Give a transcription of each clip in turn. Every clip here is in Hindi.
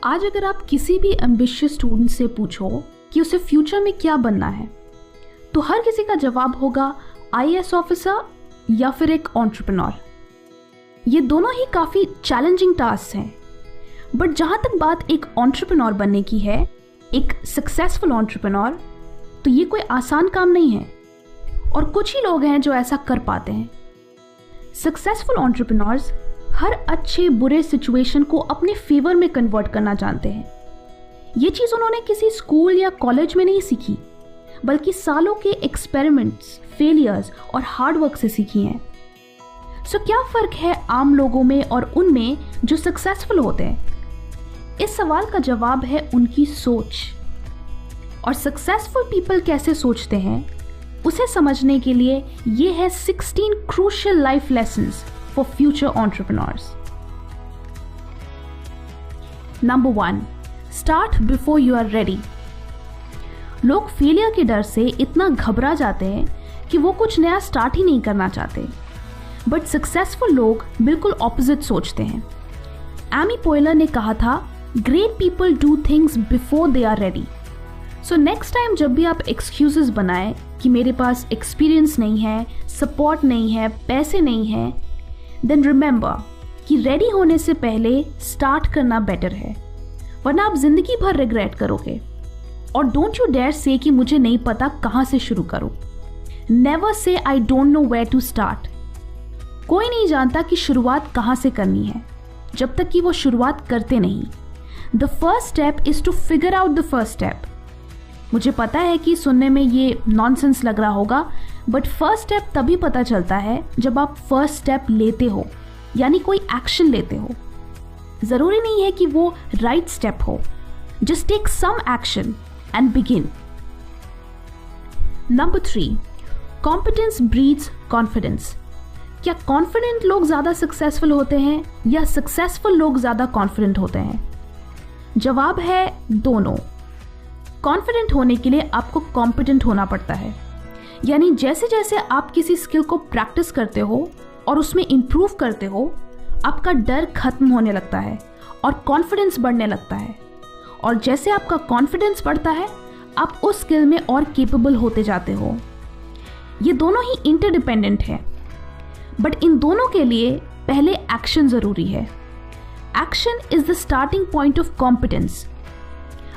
आज अगर आप किसी भी एम्बिशियस स्टूडेंट से पूछो कि उसे फ्यूचर में क्या बनना है, तो हर किसी का जवाब होगा आईएएस ऑफिसर या फिर एक एंटरप्रेन्योर। ये दोनों ही काफ़ी चैलेंजिंग टास्क हैं, बट जहाँ तक बात एक एंटरप्रेन्योर बनने की है, एक सक्सेसफुल एंटरप्रेन्योर, तो ये कोई आसान काम नहीं है और कुछ ही लोग हैं जो ऐसा कर पाते हैं। सक्सेसफुल एंटरप्रेन्योर्स हर अच्छे बुरे सिचुएशन को अपने फेवर में कन्वर्ट करना जानते हैं। ये चीज़ उन्होंने किसी स्कूल या कॉलेज में नहीं सीखी, बल्कि सालों के एक्सपेरिमेंट्स, फेलियर्स और हार्डवर्क से सीखी हैं। सो क्या फ़र्क है आम लोगों में और उनमें जो सक्सेसफुल होते हैं? इस सवाल का जवाब है उनकी सोच। और सक्सेसफुल पीपल कैसे सोचते हैं, उसे समझने के लिए ये है 16 crucial life lessons for future entrepreneurs. Number 1, start before you are ready. लोग फेलियर के डर से इतना घबरा जाते हैं कि वो कुछ नया स्टार्ट ही नहीं करना चाहते, बट सक्सेसफुल लोग बिल्कुल ऑपोजिट सोचते हैं। एमी पोयलर ने कहा था, great people do things before they are ready. So next time जब भी आप एक्सक्यूजेस बनाएं कि मेरे पास एक्सपीरियंस नहीं है, सपोर्ट नहीं है, पैसे नहीं है, देन रिमेंबर कि रेडी होने से पहले स्टार्ट करना बेटर है, वरना आप जिंदगी भर रिग्रेट करोगे। और डोंट यू डेयर से कि मुझे नहीं पता कहाँ से शुरू करूँ। Never say I don't know where to start. कोई नहीं जानता कि शुरुआत कहाँ से करनी है जब तक कि वो शुरुआत करते नहीं। The first step is to figure out the first step. मुझे पता है कि सुनने में ये नॉनसेंस लग रहा होगा, बट फर्स्ट स्टेप तभी पता चलता है जब आप फर्स्ट स्टेप लेते हो, यानी कोई एक्शन लेते हो। ज़रूरी नहीं है कि वो राइट स्टेप हो, just take some action and begin. Number 3, competence breeds confidence. क्या कॉन्फिडेंट लोग ज़्यादा सक्सेसफुल होते हैं या सक्सेसफुल लोग ज़्यादा कॉन्फिडेंट होते हैं? जवाब है दोनों। कॉन्फिडेंट होने के लिए आपको कॉम्पिटेंट होना पड़ता है, यानी जैसे जैसे आप किसी स्किल को प्रैक्टिस करते हो और उसमें इम्प्रूव करते हो, आपका डर खत्म होने लगता है और कॉन्फिडेंस बढ़ने लगता है। और जैसे आपका कॉन्फिडेंस बढ़ता है, आप उस स्किल में और केपेबल होते जाते हो। ये दोनों ही इंटरडिपेंडेंट हैं, बट इन दोनों के लिए पहले एक्शन ज़रूरी है। Action is the starting point of competence.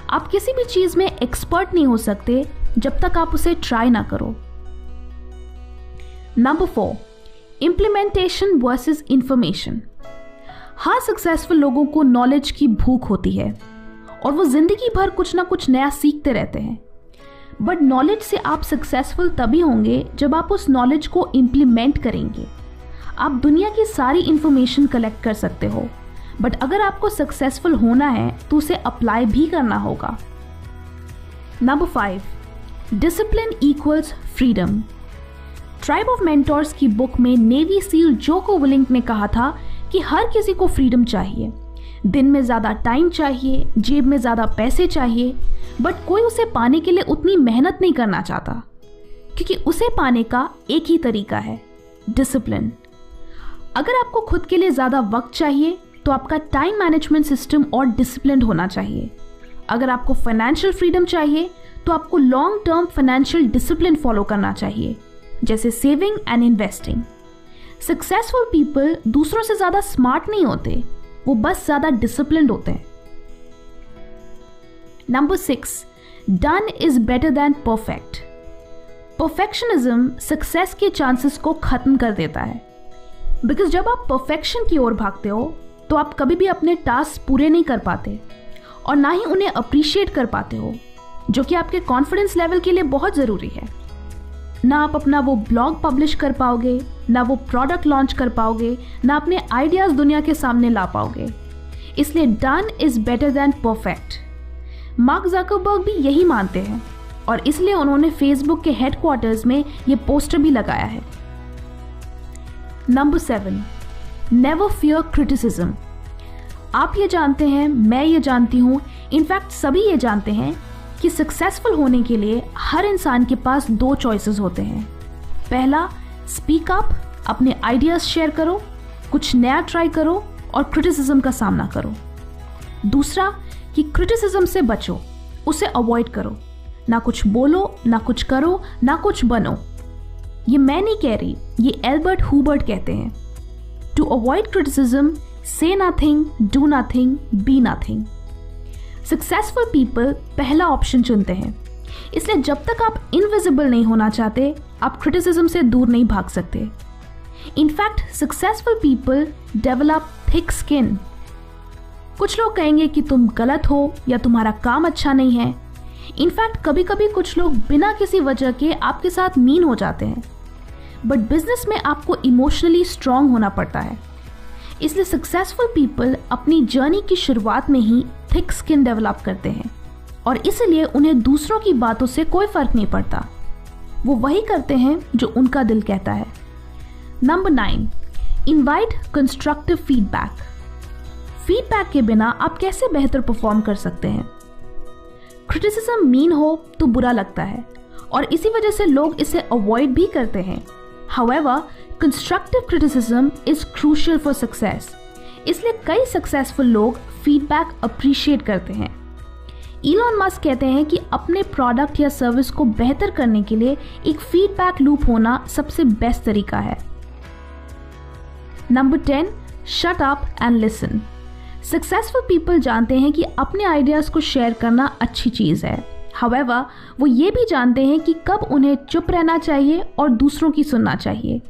आप किसी भी चीज़ में एक्सपर्ट नहीं हो सकते जब तक आप उसे ट्राई ना करो। Number 4, implementation versus information. हाँ, सक्सेसफुल लोगों को नॉलेज की भूख होती है और वो जिंदगी भर कुछ ना कुछ नया सीखते रहते हैं, बट नॉलेज से आप सक्सेसफुल तभी होंगे जब आप उस नॉलेज को इम्प्लीमेंट करेंगे। आप दुनिया की सारी इंफॉर्मेशन कलेक्ट कर सकते हो, बट अगर आपको सक्सेसफुल होना है तो उसे अप्लाई भी करना होगा। Number 5, discipline equals freedom. Tribe of mentors की बुक में नेवी सील जोको विलिंग ने कहा था कि हर किसी को फ्रीडम चाहिए, दिन में ज़्यादा टाइम चाहिए, जेब में ज़्यादा पैसे चाहिए, बट कोई उसे पाने के लिए उतनी मेहनत नहीं करना चाहता, क्योंकि उसे पाने का एक ही तरीका है, डिसिप्लिन। अगर आपको खुद के लिए ज़्यादा वक्त चाहिए तो आपका टाइम मैनेजमेंट सिस्टम और डिसिप्लिन होना चाहिए। अगर आपको फाइनेंशियल फ्रीडम चाहिए तो आपको long term financial discipline follow करना चाहिए, जैसे saving and investing. Successful people दूसरों से ज़्यादा स्मार्ट नहीं होते, वो बस ज़्यादा डिसिप्लिन्ड होते हैं। Number 6, done is better than perfect. Perfectionism success के चांसेस को खत्म कर देता है, बिकॉज जब आप परफेक्शन की ओर भागते हो तो आप कभी भी अपने टास्क पूरे नहीं कर पाते और ना ही उन्हें अप्रिशिएट कर पाते हो, जो कि आपके कॉन्फिडेंस लेवल के लिए बहुत ज़रूरी है। ना आप अपना वो ब्लॉग पब्लिश कर पाओगे, ना वो प्रोडक्ट लॉन्च कर पाओगे, ना अपने आइडियाज़ दुनिया के सामने ला पाओगे। इसलिए done is better than perfect. Mark Zuckerberg भी यही मानते हैं और इसलिए उन्होंने फेसबुक के हेडक्वार्टर्स में ये पोस्टर भी लगाया है। Number 7, never fear criticism. आप ये जानते हैं, मैं ये जानती हूँ, इनफैक्ट सभी ये जानते हैं कि सक्सेसफुल होने के लिए हर इंसान के पास 2 चॉइसेस होते हैं। पहला, स्पीक अप, अपने आइडियाज़ शेयर करो, कुछ नया ट्राई करो और क्रिटिसिज्म का सामना करो। दूसरा कि क्रिटिसिज्म से बचो, उसे अवॉइड करो, ना कुछ बोलो, ना कुछ करो, ना कुछ बनो। ये मैं नहीं कह रही, ये एल्बर्ट हुबर्ट कहते हैं। टू अवॉइड क्रिटिसिज्म, से nothing, do nothing, be nothing. Successful people पहला ऑप्शन चुनते हैं, इसलिए जब तक आप इनविजिबल नहीं होना चाहते, आप क्रिटिसिज्म से दूर नहीं भाग सकते। In fact successful people develop thick skin. कुछ लोग कहेंगे कि तुम गलत हो या तुम्हारा काम अच्छा नहीं है। इनफैक्ट कभी कभी कुछ लोग बिना किसी वजह के आपके साथ मीन हो जाते हैं, बट बिजनेस में आपको इमोशनली स्ट्रांग होना पड़ता है। इसलिए सक्सेसफुल पीपल अपनी जर्नी की शुरुआत में ही थिक स्किन डेवलप करते हैं और इसलिए उन्हें दूसरों की बातों से कोई फर्क नहीं पड़ता। वो वही करते हैं जो उनका दिल कहता है। Number 9, invite constructive feedback. Feedback के बिना आप कैसे बेहतर परफॉर्म कर सकते हैं? क्रिटिसिज्म मीन हो तो बुरा लगता है और इसी वजह से लोग इसे अवॉइड भी करते हैं। However, constructive criticism is crucial for success. इसलिए कई सक्सेसफुल लोग फीडबैक अप्रिशिएट करते हैं। इलॉन मस्क कहते हैं कि अपने प्रोडक्ट या सर्विस को बेहतर करने के लिए एक फीडबैक लूप होना सबसे बेस्ट तरीका है। Number 10, shut up and listen. Successful people जानते हैं कि अपने आइडियाज को शेयर करना अच्छी चीज है। However, वो ये भी जानते हैं कि कब उन्हें चुप रहना चाहिए और दूसरों की सुनना चाहिए,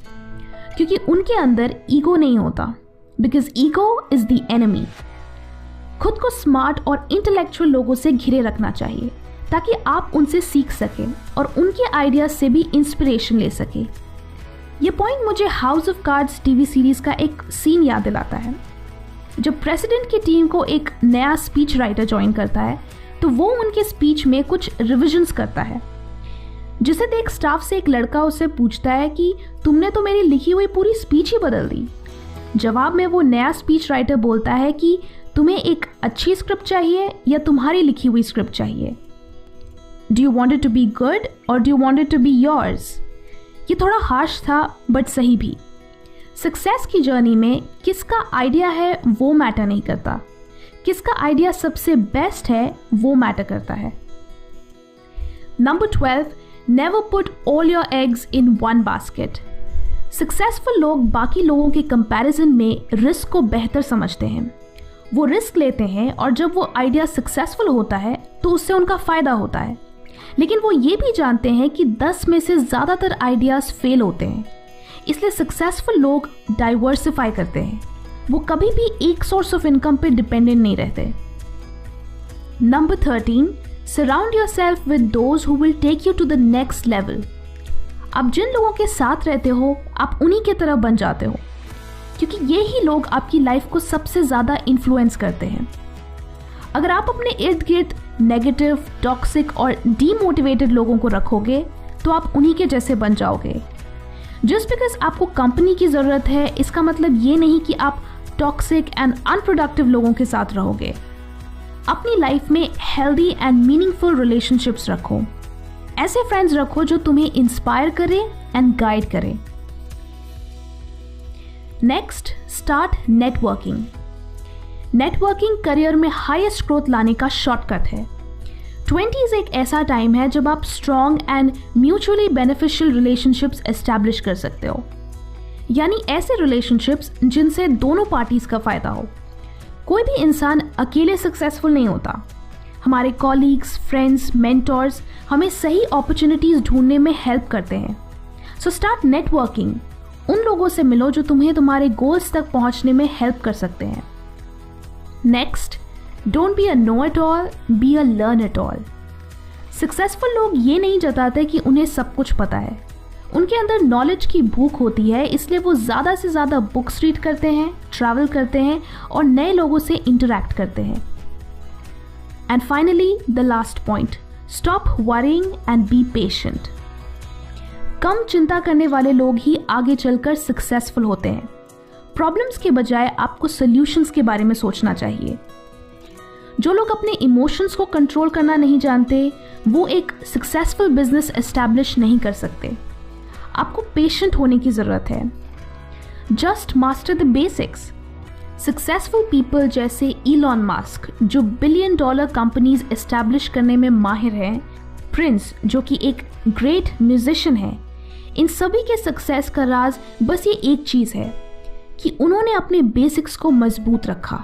क्योंकि उनके अंदर ईगो नहीं होता, because ego is the enemy. खुद को स्मार्ट और इंटेलेक्चुअल लोगों से घिरे रखना चाहिए ताकि आप उनसे सीख सकें और उनके आइडियाज से भी इंस्पिरेशन ले सकें। ये पॉइंट मुझे house of cards TV series का एक सीन याद दिलाता है। जब प्रेसिडेंट की टीम को एक नया स्पीच राइटर ज्वाइन करता है तो वो उनके स्पीच में कुछ रिविजन्स करता है, जिसे देख स्टाफ से एक लड़का उससे पूछता है कि तुमने तो मेरी लिखी हुई पूरी स्पीच ही बदल दी। जवाब में वो नया स्पीच राइटर बोलता है कि तुम्हें एक अच्छी स्क्रिप्ट चाहिए या तुम्हारी लिखी हुई स्क्रिप्ट चाहिए? Do you want it to be good और do you want it to be yours? ये थोड़ा हार्श था बट सही भी। सक्सेस की जर्नी में किसका आइडिया है वो मैटर नहीं करता, किसका आइडिया सबसे बेस्ट है वो मैटर करता है। Number 12, never put all your eggs in one basket. Successful लोग बाकी लोगों के कंपैरिजन में रिस्क को बेहतर समझते हैं। वो रिस्क लेते हैं और जब वो आइडिया सक्सेसफुल होता है तो उससे उनका फायदा होता है, लेकिन वो ये भी जानते हैं कि 10 में से ज़्यादातर आइडियाज फेल होते हैं। इसलिए सक्सेसफुल लोग डाइवर्सिफाई करते हैं, वो कभी भी एक सोर्स ऑफ इनकम पे डिपेंडेंट नहीं रहते। Number 13, surround yourself with those who will take you to the next level. आप जिन लोगों के साथ रहते हो आप उन्हीं की तरह बन जाते हो, क्योंकि ये ही लोग आपकी लाइफ को सबसे ज़्यादा इन्फ्लुएंस करते हैं। अगर आप अपने इर्द गिर्द नेगेटिव, टॉक्सिक और डीमोटिवेटेड लोगों को रखोगे तो आप उन्हीं के जैसे बन जाओगे। जस्ट बिकॉज आपको कंपनी की ज़रूरत है इसका मतलब ये नहीं कि आप टॉक्सिक एंड अनप्रोडक्टिव लोगों के साथ रहोगे। अपनी लाइफ में हेल्दी एंड मीनिंगफुल रिलेशनशिप्स रखो। ऐसे फ्रेंड्स रखो जो तुम्हें इंस्पायर करें एंड गाइड करें। Next, start networking. Networking career में हाईएस्ट ग्रोथ लाने का शॉर्टकट है। 20s एक ऐसा टाइम है जब आप strong and mutually beneficial relationships establish कर सकते हो, यानी ऐसे रिलेशनशिप्स जिनसे दोनों पार्टीज का फायदा हो। कोई भी इंसान अकेले सक्सेसफुल नहीं होता। हमारे कॉलीग्स, फ्रेंड्स, मेंटर्स हमें सही अपॉर्चुनिटीज ढूंढने में हेल्प करते हैं। So start networking. उन लोगों से मिलो जो तुम्हें तुम्हारे गोल्स तक पहुंचने में हेल्प कर सकते हैं। Next, don't be a know it all, be a learn it all. Successful लोग ये नहीं जताते कि उन्हें सब कुछ पता है। उनके अंदर नॉलेज की भूख होती है, इसलिए वो ज़्यादा से ज़्यादा बुक्स रीड करते हैं, ट्रैवल करते हैं और नए लोगों से इंटरैक्ट करते हैं। And finally the last point, stop worrying and be patient. कम चिंता करने वाले लोग ही आगे चलकर सक्सेसफुल होते हैं। प्रॉब्लम्स के बजाय आपको सॉल्यूशंस के बारे में सोचना चाहिए। जो लोग अपने इमोशंस को कंट्रोल करना नहीं जानते वो एक सक्सेसफुल बिजनेस एस्टैब्लिश नहीं कर सकते। आपको पेशेंट होने की ज़रूरत है। Just master the basics. Successful people जैसे इलॉन मास्क जो बिलियन डॉलर कंपनीज एस्टैब्लिश करने में माहिर हैं, प्रिंस जो कि एक ग्रेट म्यूजिशियन है, इन सभी के सक्सेस का राज बस ये एक चीज़ है कि उन्होंने अपने बेसिक्स को मजबूत रखा।